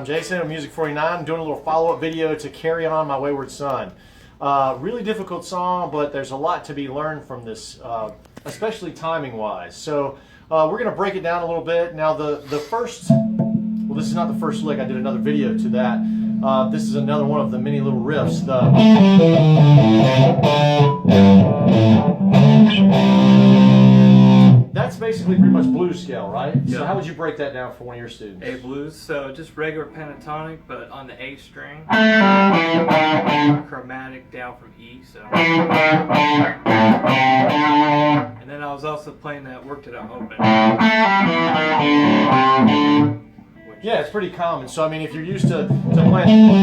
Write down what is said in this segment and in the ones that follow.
Jason, Music 49. I'm doing a little follow-up video to Carry On, My Wayward Son. Really difficult song, but there's a lot to be learned from this, especially timing-wise. So we're going to break it down a little bit. Now the first, well, this is not the first lick. I did another video to that. This is another one of the many little riffs. That's basically pretty much blues scale, right? Yep. So how would you break that down for one of your students? A blues, so just regular pentatonic, but on the A string. Chromatic down from E, so. And then I was also playing that Work It Out Open. Yeah, it's pretty common. So I mean, if you're used to playing,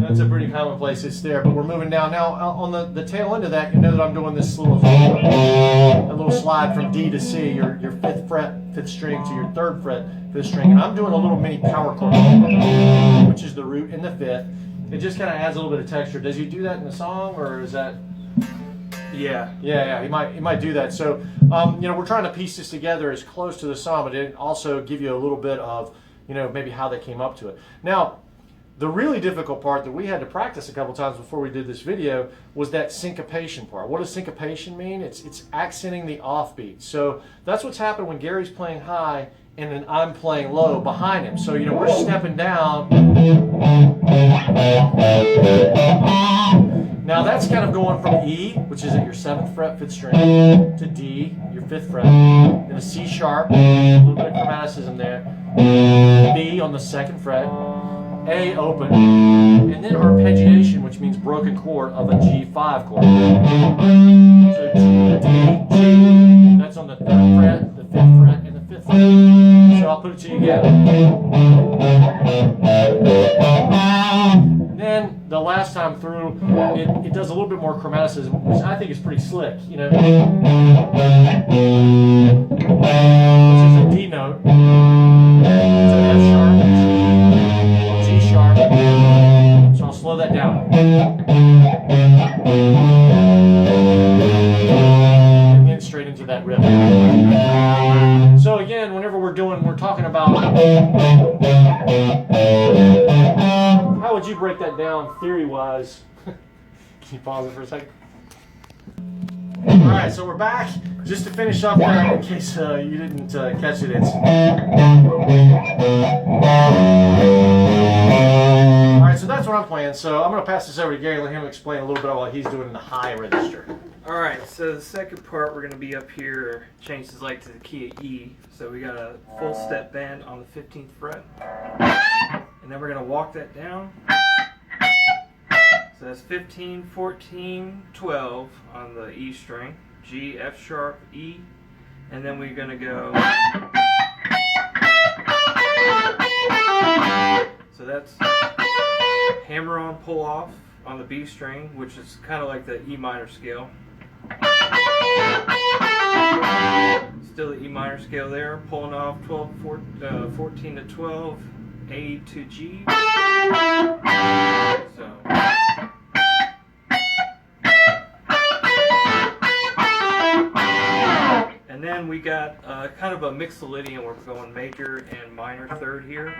that's a pretty commonplace. It's there, but we're moving down now. On the tail end of that, you know that I'm doing this little slide from D to C, your 5th fret, 5th string, to your 3rd fret, 5th string, and I'm doing a little mini power chord, which is the root in the 5th. It just kind of adds a little bit of texture. Does he do that in the song, or is that? Yeah. He might do that. So, you know, we're trying to piece this together as close to the song, but it also give you a little bit of, you know, maybe how they came up to it. Now, the really difficult part that we had to practice a couple times before we did this video was that syncopation part. What does syncopation mean? It's accenting the offbeat. So that's what's happened when Gary's playing high and then I'm playing low behind him. So, you know, we're stepping down. Now that's kind of going from E, which is at your 7th fret, 5th string, to D, your 5th fret, then a C sharp, a little bit of chromaticism there, B on the 2nd fret, A open, and then arpeggiation, which means broken chord of a G5 chord. So G, D, G, that's on the 3rd fret, the 5th fret, and the 5th fret. So I'll put it to you again. Then the last time through, it does a little bit more chromaticism, which I think is pretty slick, you know. This is a D note, it's an F sharp, G sharp, so I'll slow that down. And then straight into that riff. So again, whenever we're talking about, how would you break that down theory-wise? Can you pause it for a second? All right, so we're back. Just to finish up that, in case you didn't catch it, it's... All right, so that's what I'm playing. So I'm going to pass this over to Gary and let him explain a little bit about what he's doing in the high register. Alright, so the second part we're going to be up here, change this light to the key of E. So we got a full step bend on the 15th fret. And then we're going to walk that down. So that's 15, 14, 12 on the E string, G, F sharp, E, and then we're going to go. So that's hammer on, pull off on the B string, which is kind of like the E minor scale. Still the E minor scale there, pulling off 14 to 12, A to G. So. And then we got kind of a mixolydian where we're going major and minor 3rd here.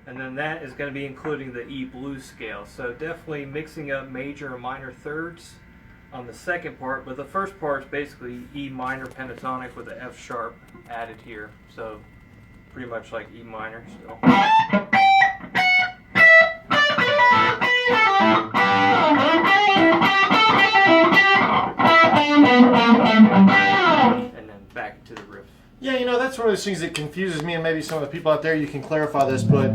And then that is going to be including the E blues scale. So definitely mixing up major and minor 3rds on the second part, but the first part is basically E minor pentatonic with the F sharp added here. So pretty much like E minor still. And then back into the riff. Yeah, you know, that's one of those things that confuses me and maybe some of the people out there. You can clarify this, but,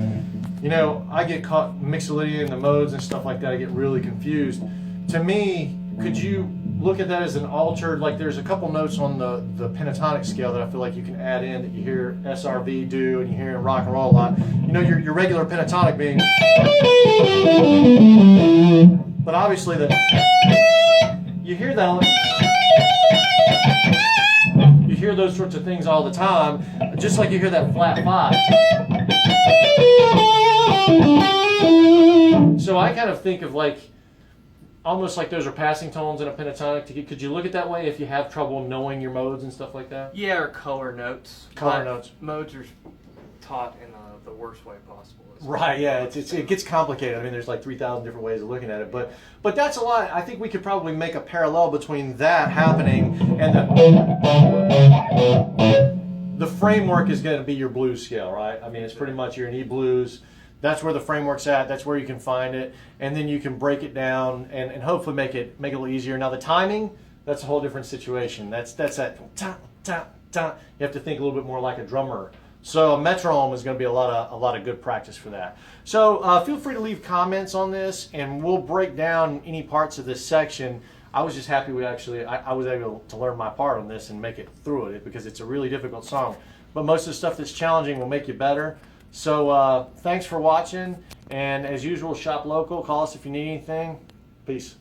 you know, I get caught mixolydian, the modes and stuff like that. I get really confused. To me, could you look at that as an altered, like there's a couple notes on the pentatonic scale that I feel like you can add in that you hear SRV do and you hear in rock and roll a lot. You know, your regular pentatonic being, but obviously you hear that, you hear those sorts of things all the time, just like you hear that flat 5. So I kind of think of like almost like those are passing tones in a pentatonic. Could you look at that way if you have trouble knowing your modes and stuff like that? Yeah, or color notes. Color notes. Modes are taught in the worst way possible. Right, yeah, it gets complicated. I mean, there's like 3,000 different ways of looking at it, but that's a lot. I think we could probably make a parallel between that happening and the framework is going to be your blues scale, right? I mean, it's pretty much your E blues. That's where the framework's at. That's where you can find it, and then you can break it down and hopefully make it a little easier. Now the timing, that's a whole different situation. That's that ta ta ta. You have to think a little bit more like a drummer. So a metronome is going to be a lot of good practice for that. So feel free to leave comments on this, and we'll break down any parts of this section. I was just happy I was able to learn my part on this and make it through it because it's a really difficult song. But most of the stuff that's challenging will make you better. So thanks for watching, and as usual, shop local. Call us if you need anything. Peace.